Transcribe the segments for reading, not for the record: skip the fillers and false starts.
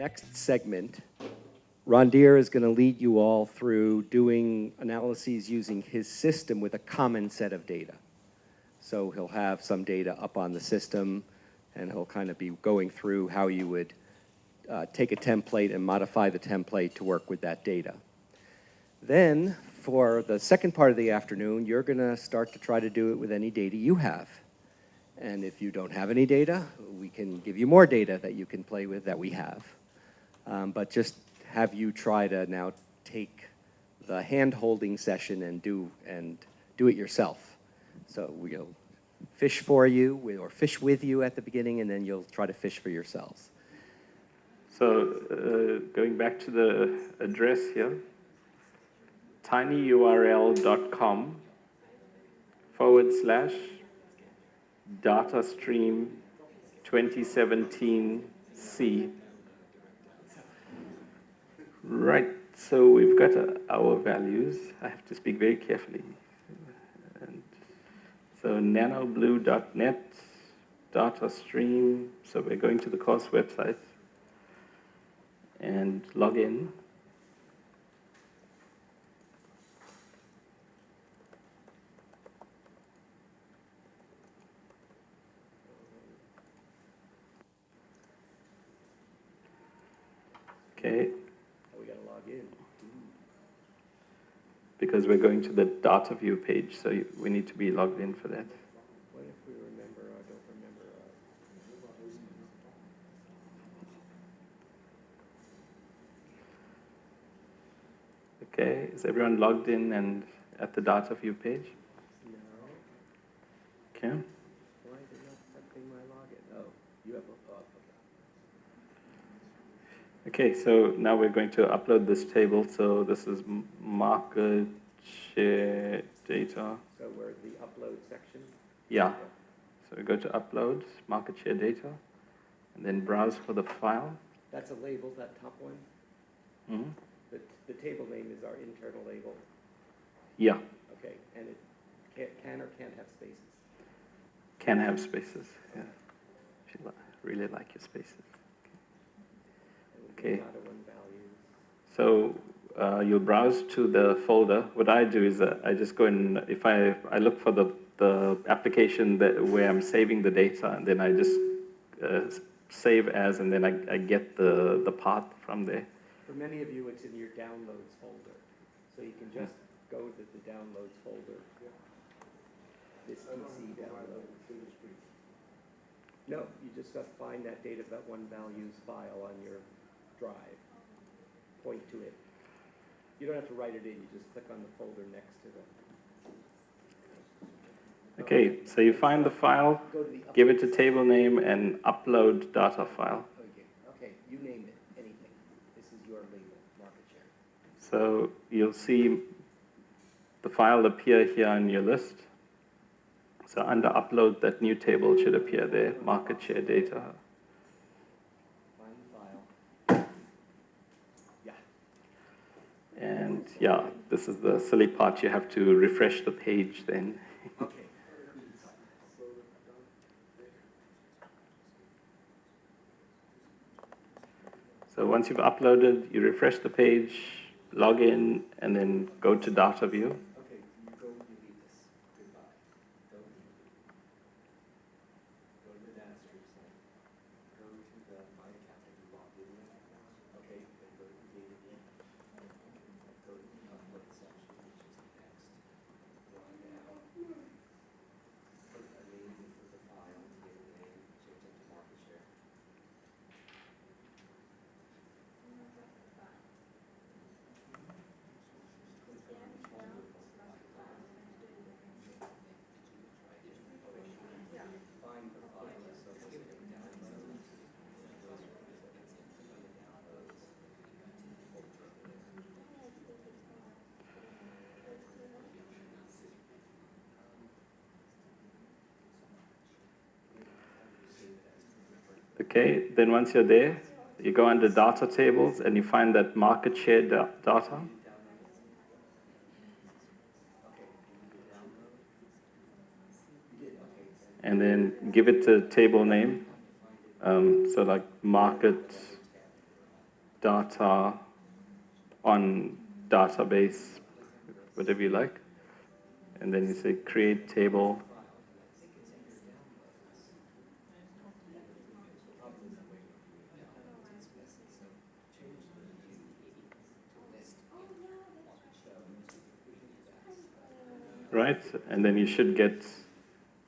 next segment, Randhir is going to lead you all through doing analyses using his system with a common set of data. So he'll have some data up on the system, and he'll kind of be going through how you would take a template and modify the template to work with that data. Then, for the second part of the afternoon, you're going to start to try to do it with any data you have. And if you don't have any data, we can give you more data that you can play with that we have. But just have you try to now take the hand-holding session and do it yourself. So we'll fish for you, or fish with you at the beginning, and then you'll try to fish for yourselves. So going back to the address here, tinyurl.com/datastream 2017C. Right, so we've got our values. I have to speak very carefully. And so nanoblue.net, datastream, so we're going to the course website and log in. Okay. We got to log in. Because we're going to the data view page, so we need to be logged in for that. What if we remember or don't remember? Okay, is everyone logged in and at the data view page? No. Okay. Why is it not accepting my login? Oh, you have a Okay, so now we're going to upload this table. So this is market share data. So we're the upload section? Yeah. So we go to upload, market share data, and then browse for the file. That's a label, that top one? Mm-hmm. The table name is our internal label? Yeah. Okay, and it can or can't have spaces? Can have spaces, yeah. If you really like your spaces. Okay. So you'll browse to the folder. What I do is I just go in, if I look for the application where I'm saving the data, and then I just save as, and then I get the path from there. For many of you, it's in your downloads folder. So you can just go to the downloads folder. This PC downloads. No, you just have to find that data.onevalues file on your drive. Point to it. You don't have to write it in, you just click on the folder next to the... Okay, so you find the file, give it a table name, and upload data file. Okay, you named it, anything. This is your label, market share. So you'll see the file appear here on your list. So under upload, that new table should appear there, market share data. Find the file. Yeah. And yeah, this is the silly part. You have to refresh the page then. Okay. So once you've uploaded, you refresh the page, log in, and then go to data view. Okay, then once you're there, you go under data tables and you find that market share data. And then give it a table name. So like market data on database, whatever you like. And then you say create table. Right? And then you should get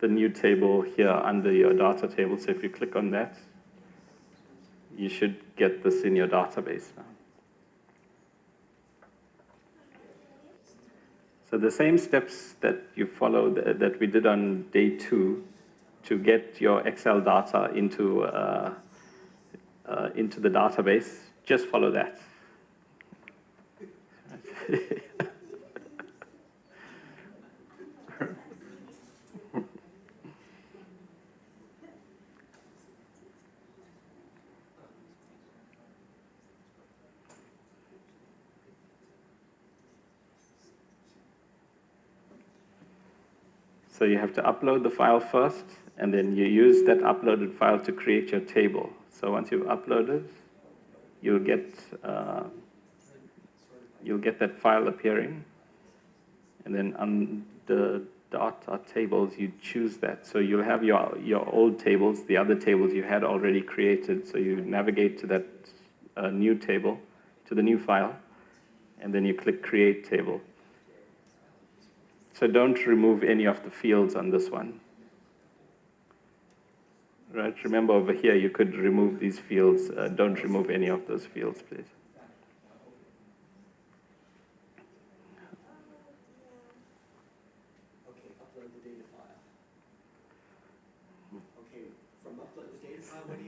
the new table here under your data table. So if you click on that, you should get this in your database now. So the same steps that you followed, that we did on day 2, to get your Excel data into the database, just follow that. So you have to upload the file first, and then you use that uploaded file to create your table. So once you've uploaded, you'll get that file appearing, and then on the data tables, you choose that. So you'll have your old tables, the other tables you had already created. So you navigate to that new table, to the new file, and then you click Create Table. So don't remove any of the fields on this one. Right? Remember over here, you could remove these fields. Don't remove any of those fields, please. Okay, upload the data file. Okay, from upload the data file, what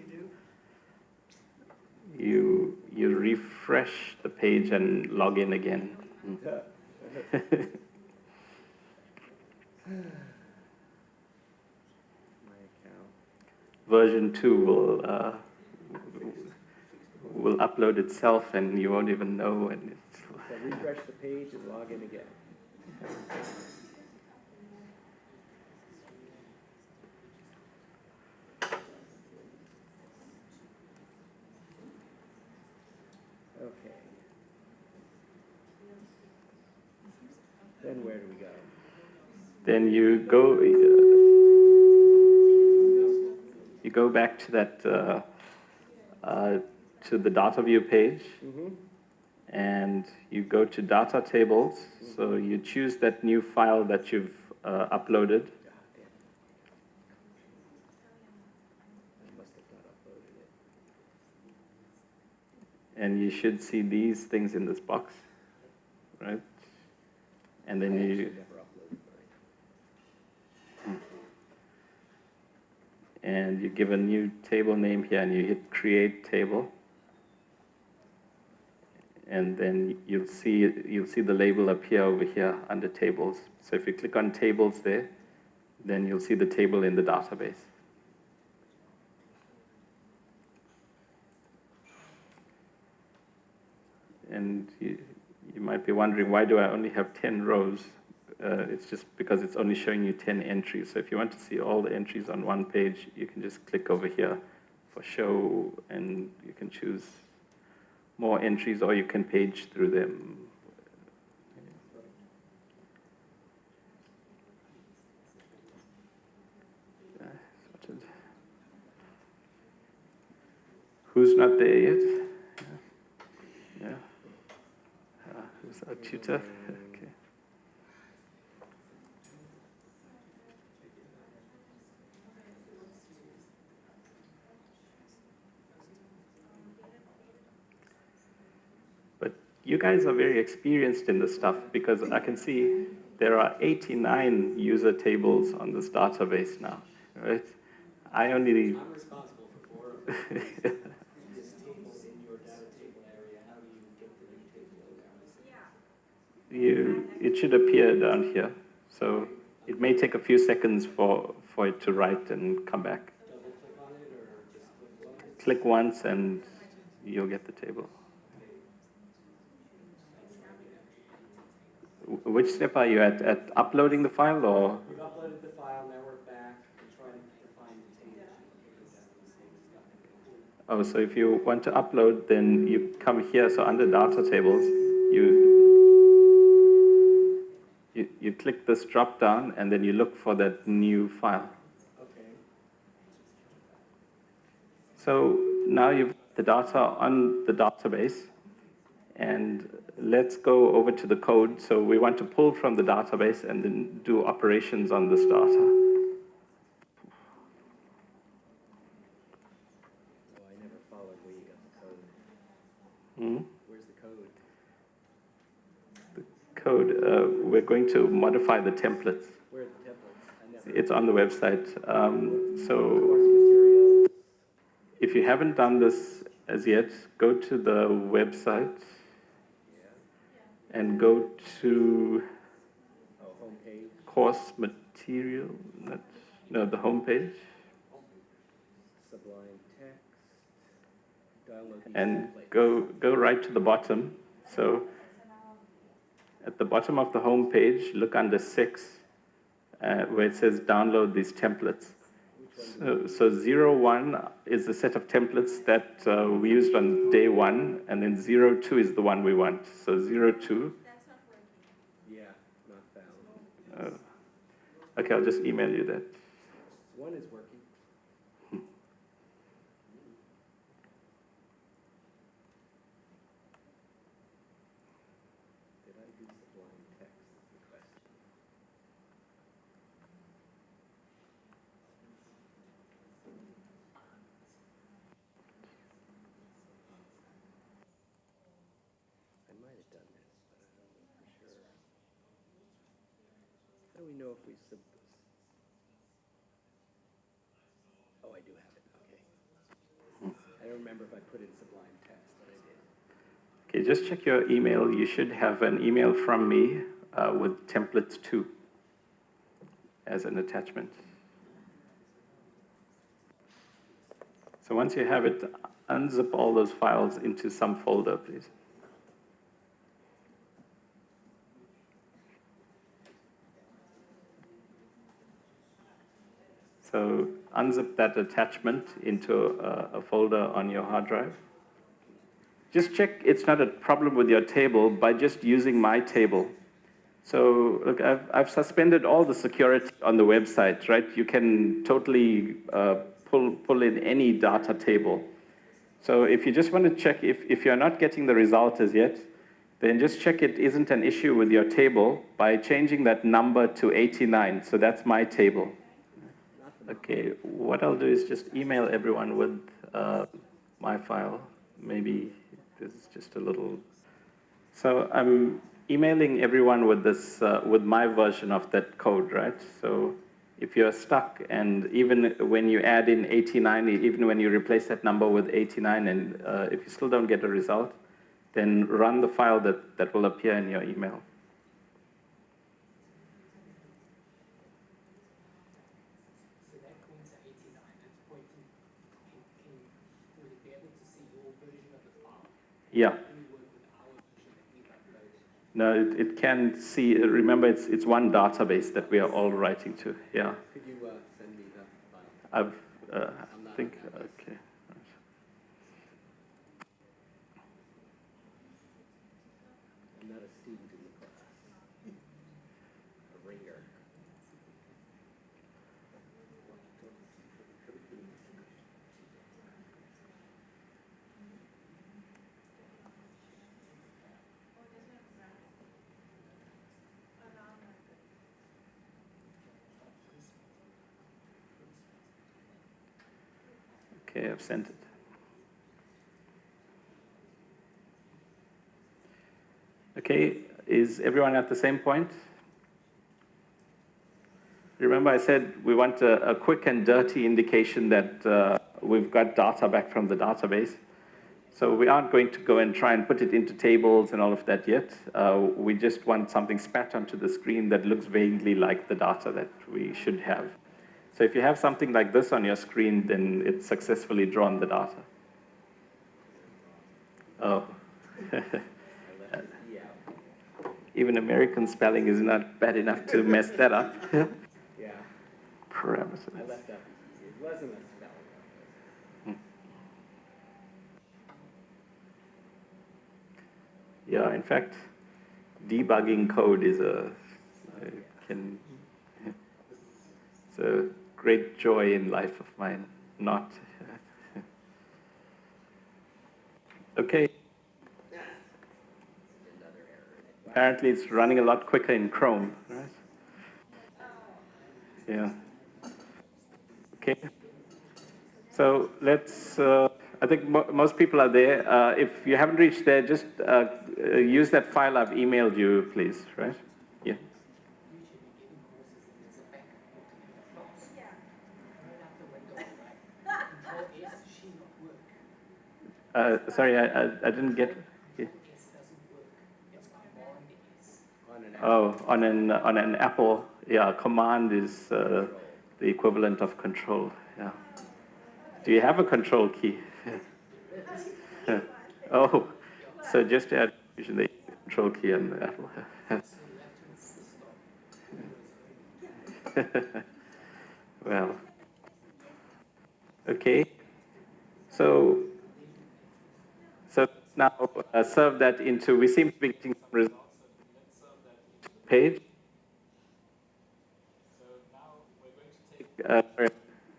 do? You refresh the page and log in again. Version 2 will upload itself, and you won't even know. And it's So refresh the page and log in again. Okay. Then where do we go? then you go back to that to the data view page, and you go to data tables. So you choose that new file that you've uploaded. And you should see these things in this box, right? And then you give a new table name here, and you hit Create Table. And then you'll see the label appear over here under Tables. So if you click on Tables there, then you'll see the table in the database. And you might be wondering, why do I only have 10 rows? It's just because it's only showing you 10 entries. So if you want to see all the entries on one page, you can just click over here for Show, and you can choose more entries, or you can page through them. Who's not there yet? Yeah. Who's our tutor? Okay. But you guys are very experienced in this stuff, because I can see there are 89 user tables on this database now, right? I'm responsible for 4 of them. It should appear down here. So it may take a few seconds for it to write and come back. Double click on it, or just Click once and you'll get the table. Which step are you at? At uploading the file, or? We've uploaded the file, now we're back. We're trying to find the table. Oh, so if you want to upload, then you come here. So under data tables, you click this drop down, and then you look for that new file. Okay. So now you've got the data on the database, and let's go over to the code. So we want to pull from the database and then do operations on this data. Oh, I never followed where you got the code. Hmm? Where's the code? Code, we're going to modify the templates. Where are the templates? I never. It's on the website. So Course materials. if you haven't done this as yet, go to the website Yeah. and go to Oh, homepage. course material. No, the homepage. Sublime text. Download these And templates. go right to the bottom. So at the bottom of the home page, look under 6, where it says download these templates. So 01 is the set of templates that we used on day 1, and then 02 is the one we want. So 02. That's not working. Yeah, not found. Okay, I'll just email you that. One is working. Did I do sublime text is the question. I might have done this, but I don't know for sure. How do we know if we Oh, I do have it, okay. I don't remember if I put in sublime text, but I did. Okay, just check your email. You should have an email from me with templates 2 as an attachment. So once you have it, unzip all those files into some folder, please. So unzip that attachment into a folder on your hard drive. Just check it's not a problem with your table by just using my table. So look, I've suspended all the security on the website, right? You can totally pull in any data table. So if you just want to check if you're not getting the result as yet, then just check it isn't an issue with your table by changing that number to 89. So that's my table. Okay, what I'll do is just email everyone with my file. Maybe this is just a little. So I'm emailing everyone with this, with my version of that code, right? So if you're stuck, and even when you add in 89, even when you replace that number with 89, and if you still don't get a result, then run the file that will appear in your email. So that points at 89, it's pointing, would it be able to see your version of the file? Yeah. Can we work with our version that we've uploaded? No, it can see, remember it's one database that we are all writing to, yeah. Could you send me the file? I think, okay. I'm not a student in the class. A ringer. Okay, I've sent it. Okay, is everyone at the same point? Remember I said we want a quick and dirty indication that we've got data back from the database. So we aren't going to go and try and put it into tables and all of that yet. We just want something spat onto the screen that looks vaguely like the data that we should have. So if you have something like this on your screen, then it's successfully drawn the data. Oh. Even American spelling is not bad enough to mess that up. Yeah. Parameters. I left out, it wasn't a spelling. Yeah, in fact, debugging code is it's a great joy in life of mine. Not. Okay. Apparently, it's running a lot quicker in Chrome, right? Yeah. Okay. So let's, I think most people are there. If you haven't reached there, just use that file I've emailed you, please, right? Yeah. Usually giving courses and there's a back looking at the plots. Yeah. Right out the window, right? Control S should not work. Sorry, I didn't get. Yeah. Control S doesn't work. It's Command S. Oh, on an Apple, yeah, Command is the equivalent of Control. Yeah. Do you have a Control key? Oh, so just add the Control key on the Apple. So you have to insist on. Well, okay. So now serve that into. We seem to be getting some results. Let's serve that into the page. So now we're going to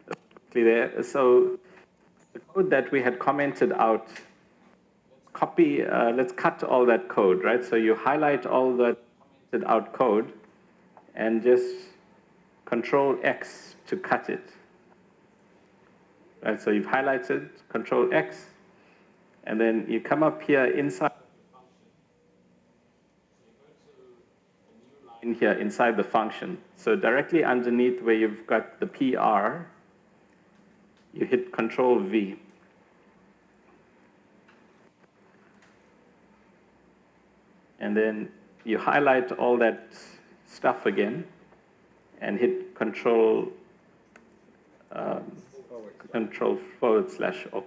take quickly there. So the code that we had commented out, let's cut all that code, right? So you highlight all that commented out code and just Control X to cut it. Right, so you've highlighted, Control X, and then you come up here inside the function. So you go to a new line here inside the function. So directly underneath where you've got the PR, you hit Control V. And then you highlight all that stuff again and hit Control / or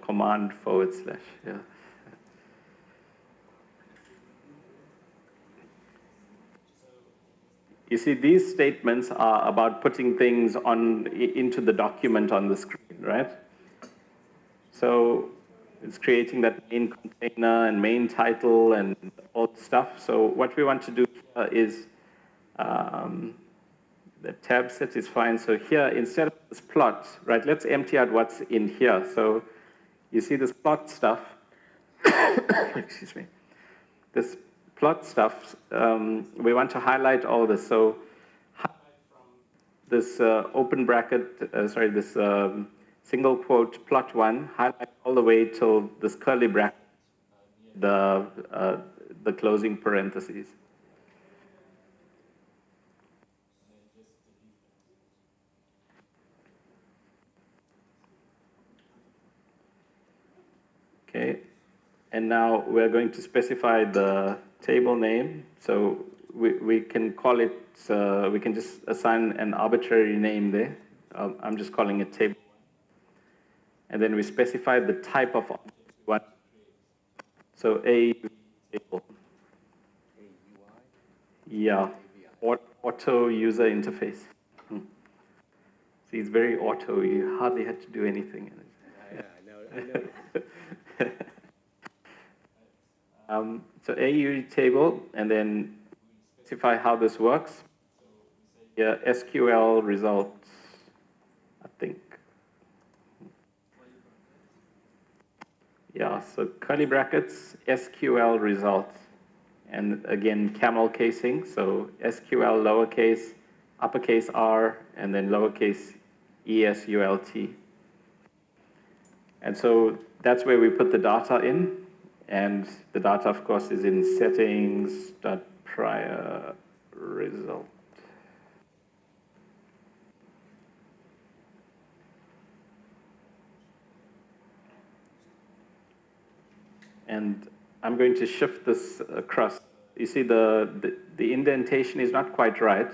Command / yeah. You see, these statements are about putting things into the document on the screen, right? So it's creating that main container and main title and all the stuff. So what we want to do here is the tab set is fine. So here, instead of this plot, right, let's empty out what's in here. So you see this plot stuff, excuse me, this plot stuff, we want to highlight all this. So highlight from this open bracket, this single quote plot one, highlight all the way till this curly bracket, the closing parentheses. Okay, and now we're going to specify the table name. So we can call it, we can just assign an arbitrary name there. I'm just calling it table. And then we specify the type of object we want to create. So a table. Yeah, auto user interface. See, it's very auto. You hardly had to do anything. Yeah, I know. So AU table, and then specify how this works. Yeah, SQL results, I think. Yeah, so curly brackets, SQL results. And again, camel casing, so SQL lowercase, uppercase R, and then lowercase ESULT. And so that's where we put the data in. And the data, of course, is in settings.prior result. And I'm going to shift this across. You see the indentation is not quite right.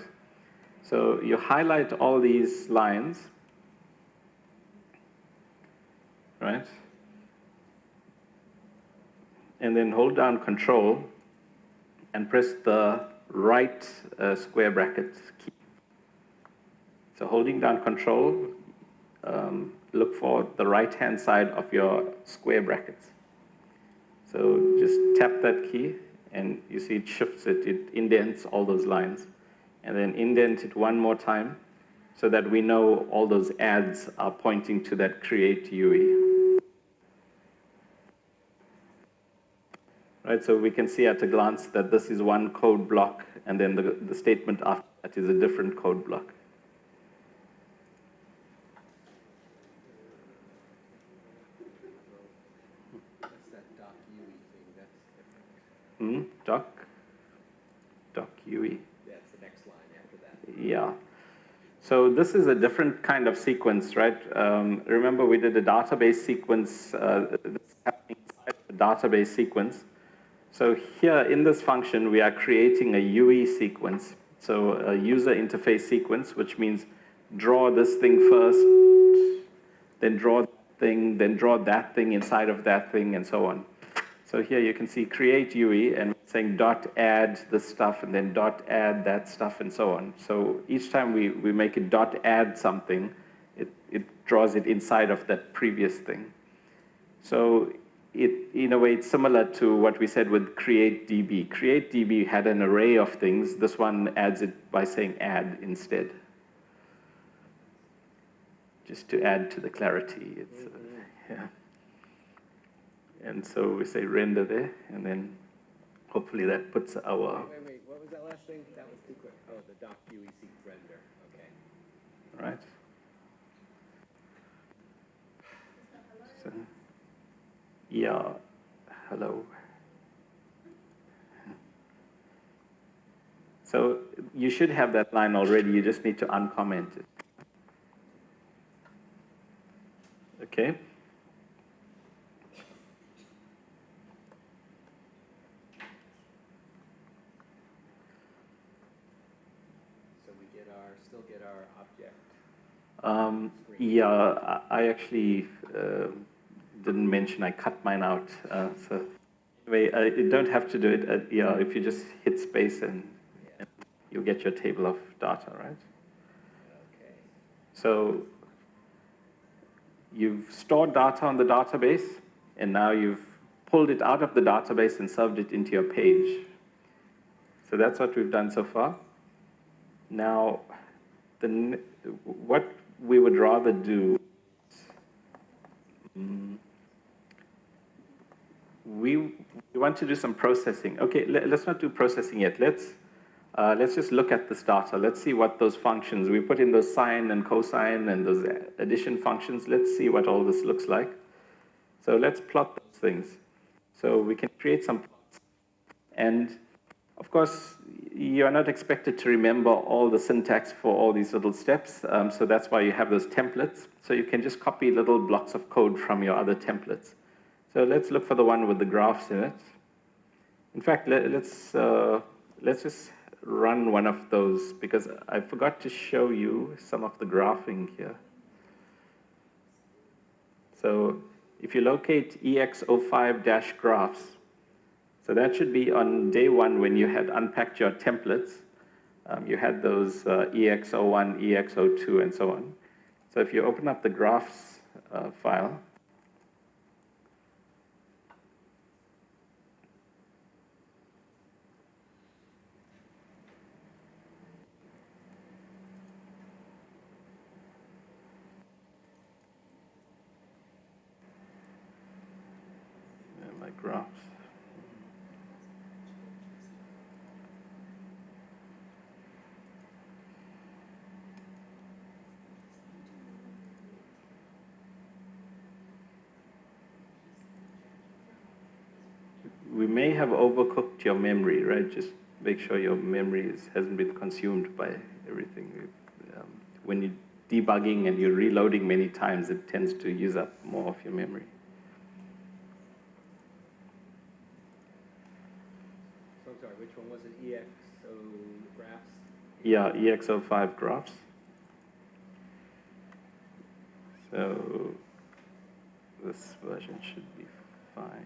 So you highlight all these lines, right? And then hold down Control and press the right square bracket key. So holding down Control, look for the right-hand side of your square brackets. So just tap that key and you see it shifts it, it indents all those lines, and then indent it one more time, so that we know all those ads are pointing to that create UE. Right, so we can see at a glance that this is one code block, and then the statement after that is a different code block. That's that doc UE thing, that's different. Doc UE. That's the next line after that. Yeah. So this is a different kind of sequence, right? Remember we did a database sequence, that's happening inside the database sequence. So here in this function, we are creating a UE sequence. So a user interface sequence, which means draw this thing first, then draw that thing, then draw that thing inside of that thing, and so on. So here you can see create UE, and we're saying dot add this stuff, and then dot add that stuff, and so on. So each time we make it dot add something, it draws it inside of that previous thing. So in a way, it's similar to what we said with create DB. Create DB had an array of things. This one adds it by saying add instead. Just to add to the clarity. It's, yeah. And so we say render there, and then hopefully that puts our... Wait, what was that last thing? That was too quick. Oh, the doc UE seek render, okay. Right. So, yeah, hello. So you should have that line already, you just need to uncomment it. Okay. So we still get our object. Yeah, I actually didn't mention I cut mine out. So anyway, you don't have to do it. Yeah, if you just hit space and you'll get your table of data, right? Okay. So you've stored data on the database, and now you've pulled it out of the database and served it into your page. So that's what we've done so far. Now, what we would rather do, we want to do some processing. Okay, let's not do processing yet. Let's just look at this data. Let's see what those functions, we put in those sine and cosine and those addition functions. Let's see what all this looks like. So let's plot those things. So we can create some plots. And of course, you are not expected to remember all the syntax for all these little steps. So that's why you have those templates. So you can just copy little blocks of code from your other templates. So let's look for the one with the graphs in it. In fact, let's just run one of those, because I forgot to show you some of the graphing here. So if you locate EX05-graphs, so that should be on day one when you had unpacked your templates. You had those EX01, EX02, and so on. So if you open up the graphs file, my graphs. We may have overcooked your memory, right? Just make sure your memory hasn't been consumed by everything. When you're debugging and you're reloading many times, it tends to use up more of your memory. So I'm sorry, which one was it? EXO graphs? Yeah, EX05 graphs. So this version should be fine.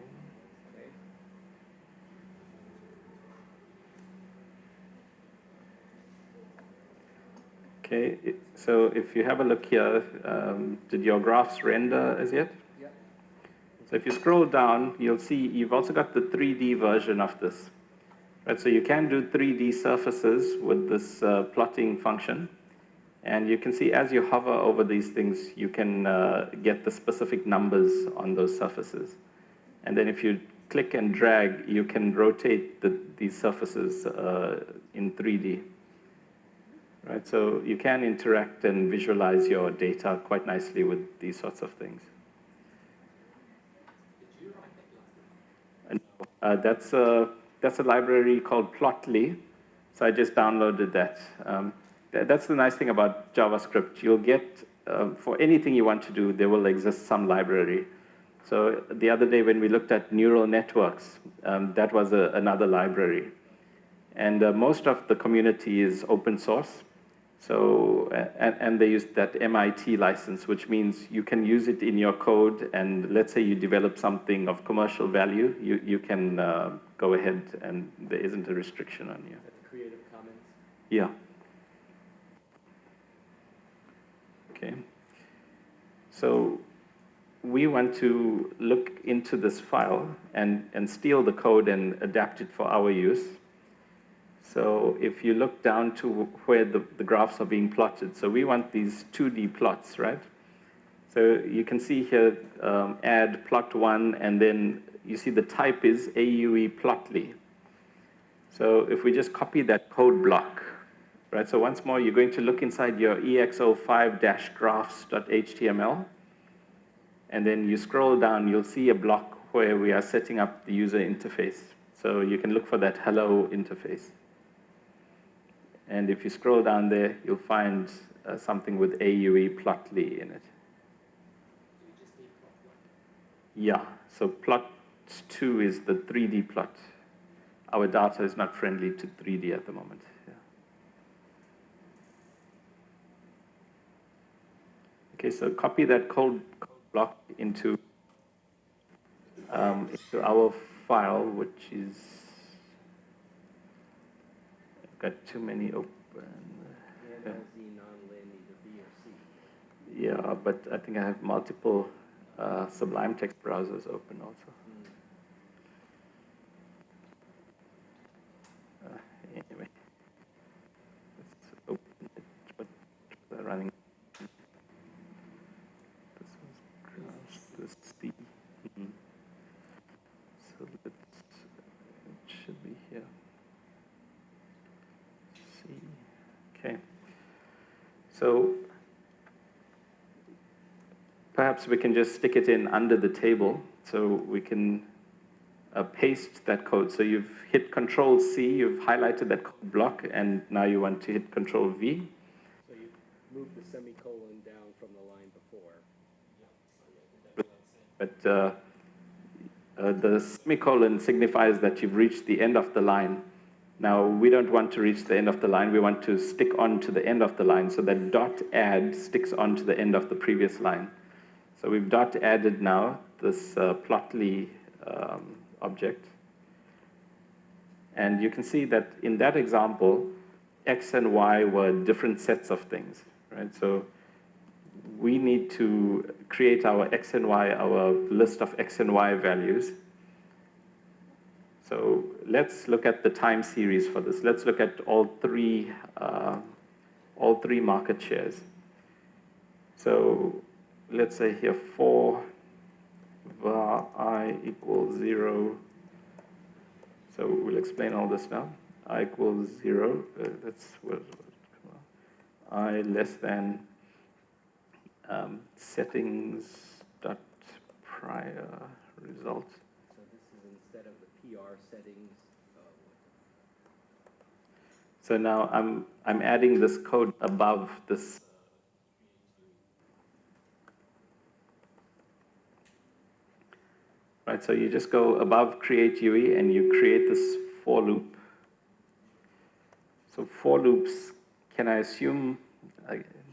Okay, so if you have a look here, did your graphs render as yet? Yeah. So if you scroll down, you'll see you've also got the 3D version of this. Right, so you can do 3D surfaces with this plotting function. And you can see as you hover over these things, you can get the specific numbers on those surfaces. And then if you click and drag, you can rotate these surfaces in 3D. Right, so you can interact and visualize your data quite nicely with these sorts of things. Did you write that library? That's a library called Plotly, so I just downloaded that. That's the nice thing about JavaScript. You'll get, for anything you want to do, there will exist some library. So the other day when we looked at neural networks, that was another library. And most of the community is open source. So, and they use that MIT license, which means you can use it in your code, and let's say you develop something of commercial value, you can go ahead and there isn't a restriction on you. That's Creative Commons? Yeah. Okay. So we want to look into this file and steal the code and adapt it for our use. So if you look down to where the graphs are being plotted, so we want these 2D plots, right? So you can see here, add plot one, and then you see the type is AUE plotly. So if we just copy that code block, right? So once more, you're going to look inside your ex05-graphs.html, and then you scroll down, you'll see a block where we are setting up the user interface. So you can look for that hello interface. And if you scroll down there, you'll find something with AUE plotly in it. So you just need plot one. Yeah, so plot 2 is the 3D plot. Our data is not friendly to 3D at the moment. Yeah. Okay, so copy that code block into our file, which is, I've got too many open. Yeah, but I think I have multiple Sublime text browsers open also. Anyway, let's open it. What's running? This was graphs, this C. So it should be here. C. Okay. So perhaps we can just stick it in under the table so we can paste that code. So you've hit Control C, you've highlighted that code block, and now you want to hit Control V. So you move the semicolon down from the line before. But the semicolon signifies that you've reached the end of the line. Now, we don't want to reach the end of the line. We want to stick on to the end of the line, so that dot add sticks on to the end of the previous line. So we've dot added now this plotly object. And you can see that in that example, X and Y were different sets of things, right? So we need to create our X and Y, our list of X and Y values. So let's look at the time series for this. Let's look at all three market shares. So let's say here for var I equals 0. So we'll explain all this now. I equals 0. I less than settings dot prior result. So this is instead of the PR settings. So now I'm adding this code above this. Right, so you just go above create UE and you create this for loop. So for loops, can I assume?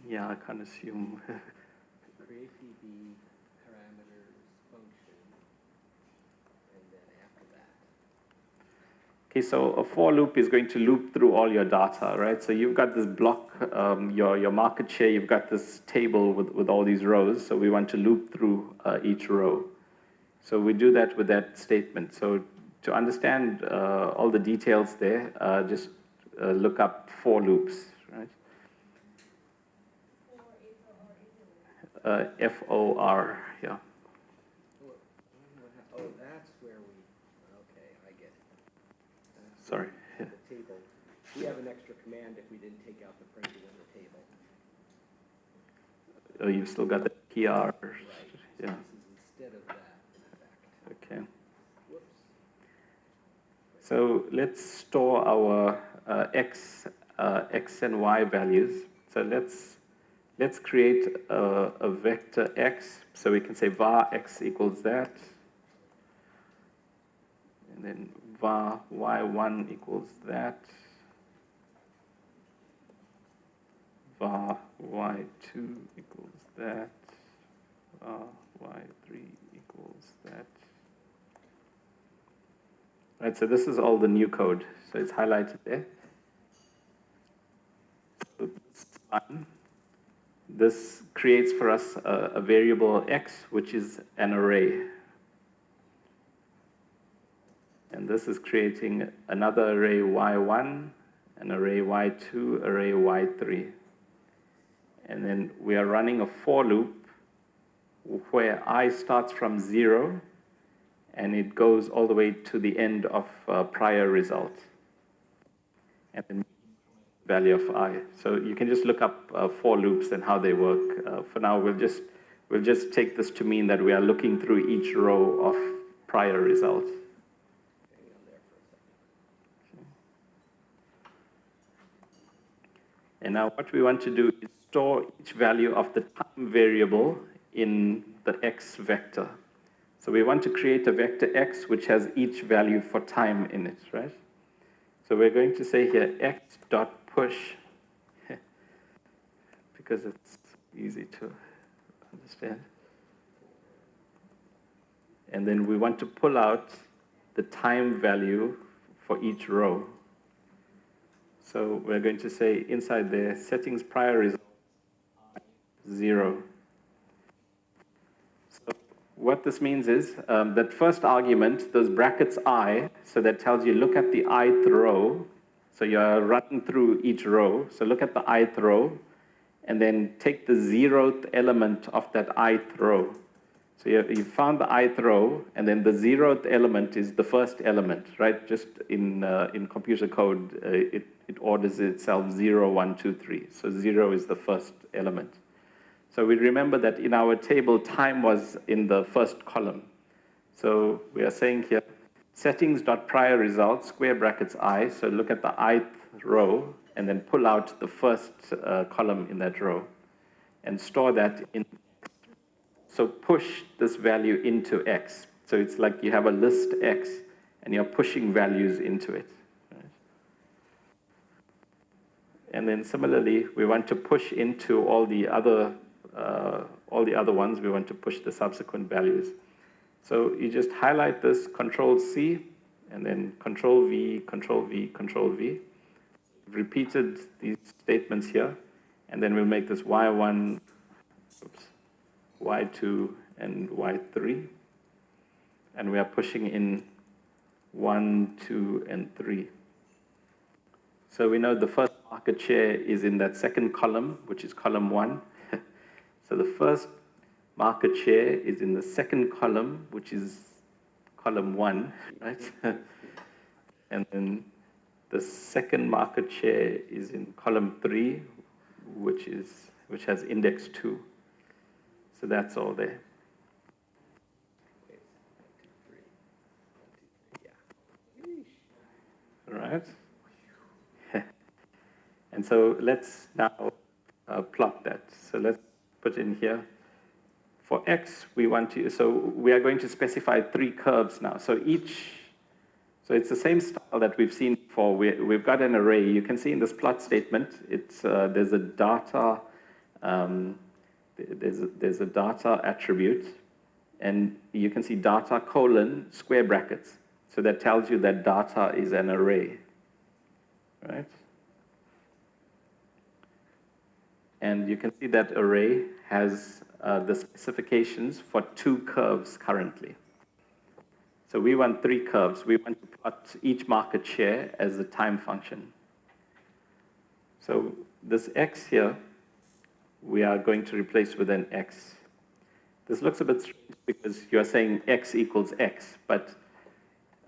Yeah, I can't assume. Create DB parameters function, and then after that. Okay, so a for loop is going to loop through all your data, right? So you've got this block, your market share, you've got this table with all these rows, so we want to loop through each row. So we do that with that statement. So to understand all the details there, just look up for loops, right? FOR, yeah. Oh, that's where we, okay, I get it. Sorry. The table. We have an extra command if we didn't take out the printed in the table. Oh, you've still got the PR. Right. Yeah. So this is instead of that, in fact. Okay. Whoops. So let's store our x and y values. So let's create a vector x. So we can say var x equals that, and then var y1 equals that, var y2 equals that, var y3 equals that. Right, so this is all the new code. So it's highlighted there. So this creates for us a variable x, which is an array. And this is creating another array y1, an array y2, array y3. And then we are running a for loop where I starts from 0 and it goes all the way to the end of prior result. And then value of I. So you can just look up for loops and how they work. For now, we'll just take this to mean that we are looking through each row of prior result. And now what we want to do is store each value of the time variable in the x vector. So we want to create a vector x which has each value for time in it, right? So we're going to say here x dot push, because it's easy to understand. And then we want to pull out the time value for each row. So we're going to say inside there, settings prior result 0. So what this means is that first argument, those brackets I, so that tells you look at the ith row. So you're running through each row. So look at the ith row, and then take the 0th element of that ith row. So you found the ith row, and then the 0th element is the first element, right? Just in computer code, it orders itself 0, 1, 2, 3. So 0 is the first element. So we remember that in our table, time was in the first column. So we are saying here, settings.prior result, square brackets I. So look at the ith row, and then pull out the first column in that row, and store that in. So push this value into X. So it's like you have a list X, and you're pushing values into it. Right? And then similarly, we want to push into all the other ones. We want to push the subsequent values. So you just highlight this, Control C, and then Control V, Control V, Control V. We've repeated these statements here, and then we'll make this Y1, Y2, and Y3. And we are pushing in 1, 2, and 3. So we know the first market share is in that second column, which is column 1. So the first market share is in the second column, which is column 1, right? And then the second market share is in column 3, which has index 2. So that's all there. All right. And so let's now plot that. So let's put in here. For x, we are going to specify 3 curves now. So it's the same style that we've seen before. We've got an array. You can see in this plot statement, there's a data, there's a data attribute, and you can see data colon square brackets. So that tells you that data is an array, right? And you can see that array has the specifications for 2 curves currently. So we want 3 curves. We want to plot each market share as a time function. So this x here, we are going to replace with an x. This looks a bit strange because you are saying x equals x, but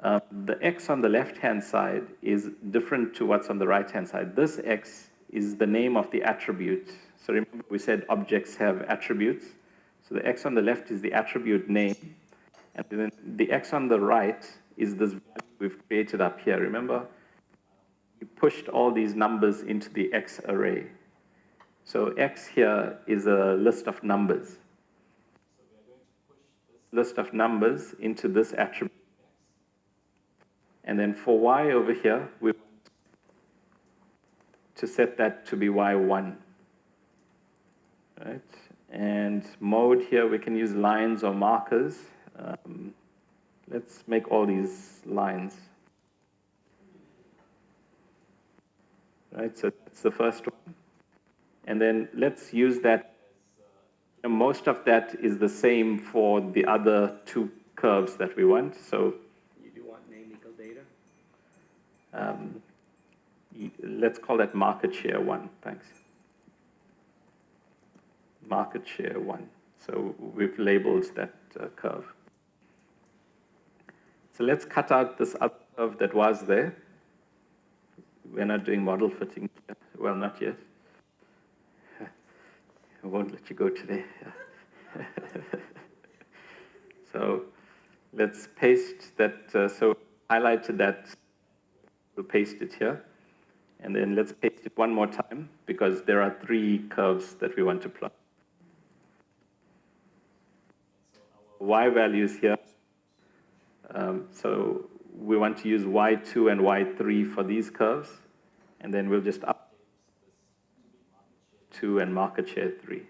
the x on the left-hand side is different to what's on the right-hand side. This x is the name of the attribute. So remember we said objects have attributes. So the x on the left is the attribute name, and then the x on the right is this value we've created up here. Remember, we pushed all these numbers into the x array. So x here is a list of numbers. So we are going to push this list of numbers into this attribute. And then for y over here, we want to set that to be y1. Right? And mode here, we can use lines or markers. Let's make all these lines. Right, so that's the first one. And then let's use that. Most of that is the same for the other 2 curves that we want. So You do want name equal data? let's call that market share 1. Thanks. Market share 1. So we've labeled that curve. So let's cut out this other curve that was there. We're not doing model fitting yet. Well, not yet. I won't let you go today. So let's paste that. So highlighted that. We'll paste it here. And then let's paste it one more time because there are 3 curves that we want to plot. So our y values here. So we want to use y2 and y3 for these curves. And then we'll just update this 2 and market share 3.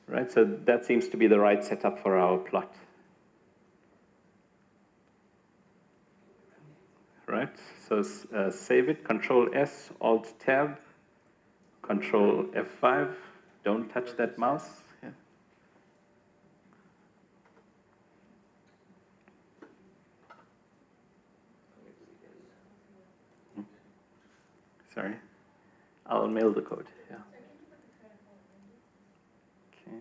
Right, so that seems to be the right setup for our plot. Right, so save it, Control S, Alt Tab, Control F5. Don't touch that mouse. Yeah. Sorry, I'll mail the code. Yeah. Okay.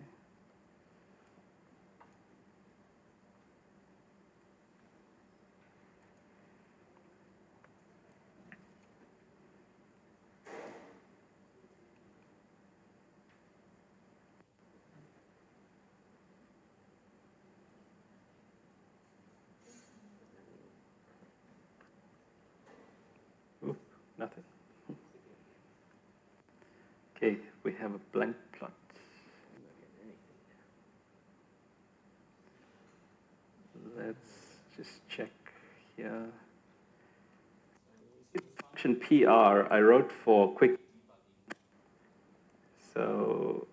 Oop, nothing. Okay, we have a blank plot. Let's just check here. Function PR I wrote for quick. So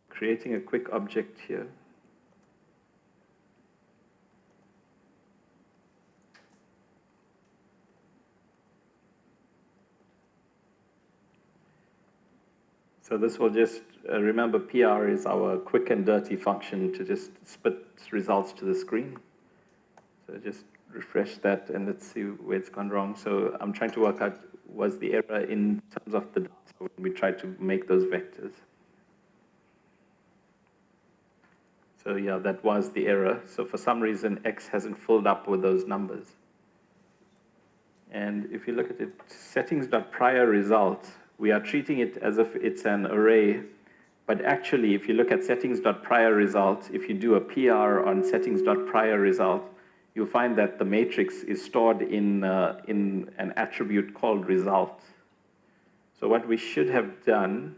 creating a quick object here. So this will just, remember PR is our quick and dirty function to just spit results to the screen. So just refresh that and let's see where it's gone wrong. So I'm trying to work out, was the error in terms of the data when we tried to make those vectors. So yeah, that was the error. So for some reason, X hasn't filled up with those numbers. And if you look at it, settings.priorResult, we are treating it as if it's an array, but actually, if you look at settings.priorResult, if you do a PR on settings.priorResult, you'll find that the matrix is stored in an attribute called result. So what we should have done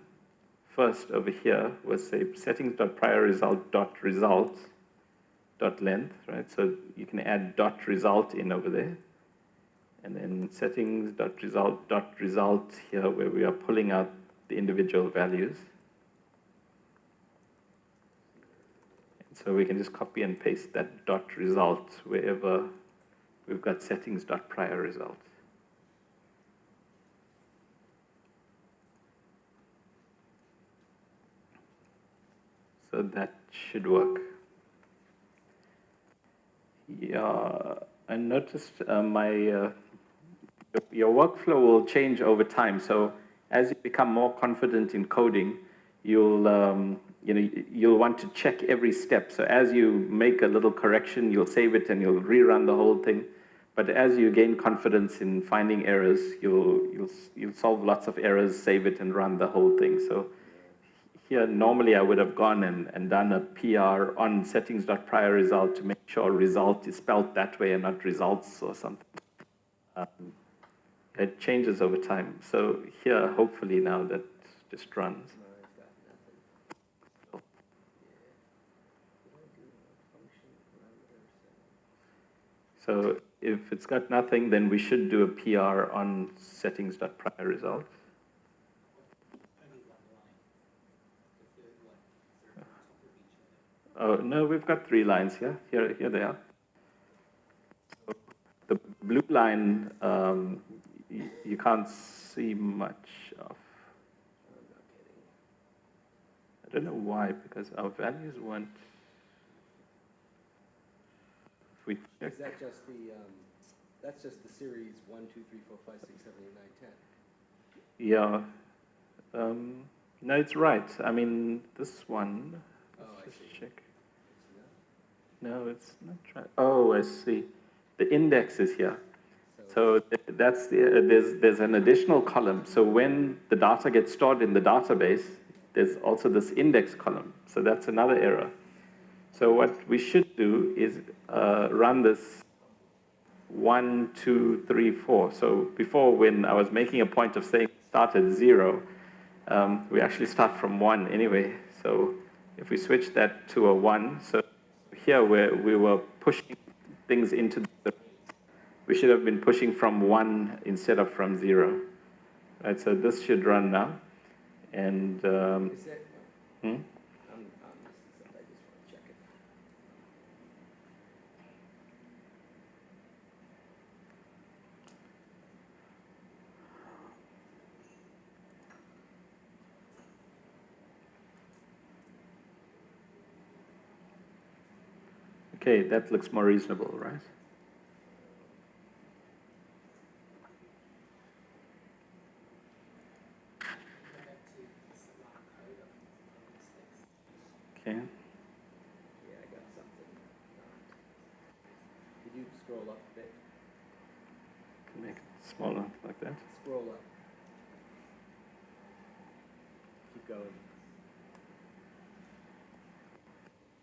first over here was say settings.priorResult.result.length, right? So you can add .result in over there. And then settings.result.result here where we are pulling out the individual values. And so we can just copy and paste that .result wherever we've got settings.priorResult. So that should work. Yeah, I noticed your workflow will change over time. So as you become more confident in coding, you'll want to check every step. So as you make a little correction, you'll save it and you'll rerun the whole thing. But as you gain confidence in finding errors, you'll solve lots of errors, save it, and run the whole thing. So here, normally I would have gone and done a PR on settings.prior result to make sure result is spelled that way and not results or something. It changes over time. So here, hopefully now that just runs. So if it's got nothing, then we should do a PR on settings.prior result. Oh, no, we've got 3 lines here. Here they are. So the blue line, you can't see much of. I don't know why, because our values weren't. If we check. Is that just the, that's just the series 1, 2, 3, 4, 5, 6, 7, 8, 9, 10? Yeah. No, it's right. I mean, this one. Let's just check. No, it's not right. Oh, I see. The index is here. So that's there's an additional column. So when the data gets stored in the database, there's also this index column. So that's another error. So what we should do is run this 1, 2, 3, 4. So before, when I was making a point of saying start at 0, we actually start from 1 anyway. So if we switch that to a 1, so here where we were pushing things into we should have been pushing from 1 instead of from 0. Right, so this should run now. And Is that, hmm? this is I just want to check it. Okay, that looks more reasonable, right? Okay. Yeah, I got something. Could you scroll up a bit? Make it smaller like that. Scroll up. Keep going.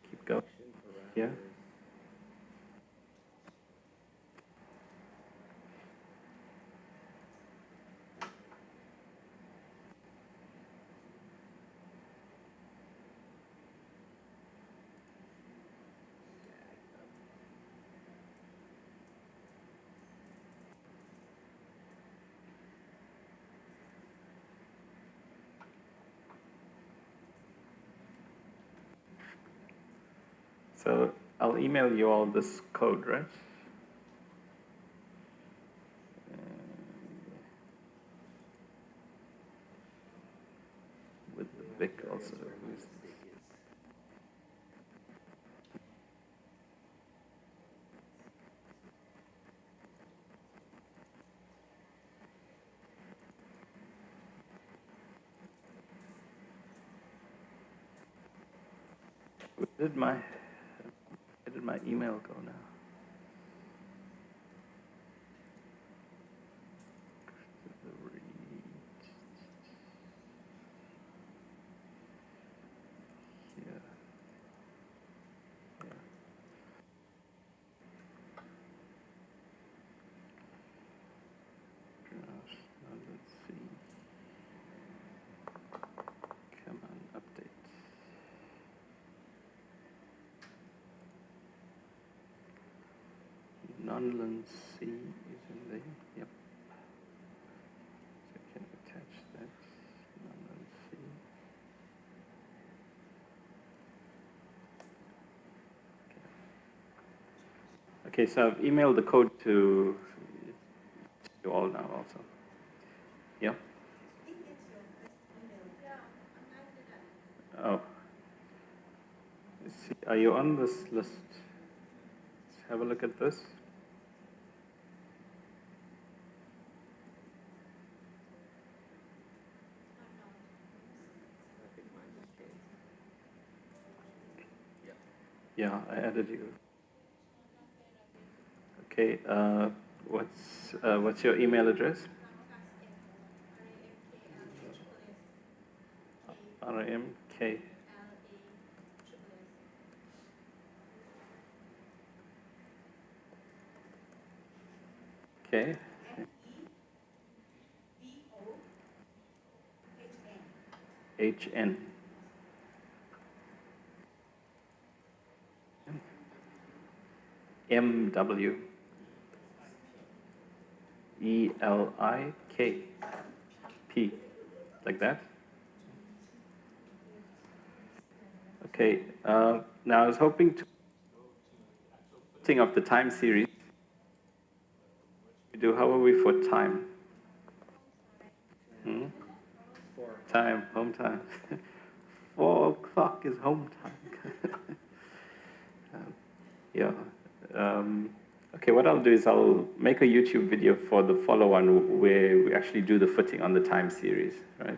Keep going. Yeah. So I'll email you all this code, right? With the Vic also. Where did my email go now? Here. Yeah. Gosh, now let's see. Come on, update. Nonland C is in there. Yep. So I can attach that. Nonland C. Okay, so I've emailed the code to you all now also. Yeah? Oh. see, are you on this list? Let's have a look at this. Yeah, I added you. Okay, what's your email address? RMK. Okay. HN. MW. ELIK. P. Like that? Okay. Now I was hoping to think of the time series. We do, how are we for time? Hmm? Time, home time. 4 o'clock is home time. Yeah. Okay, what I'll do is I'll make a YouTube video for the follow-on where we actually do the footing on the time series, right?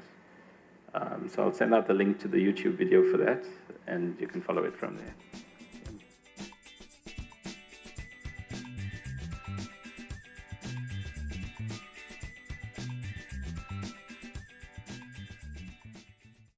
So I'll send out the link to the YouTube video for that, and you can follow it from there.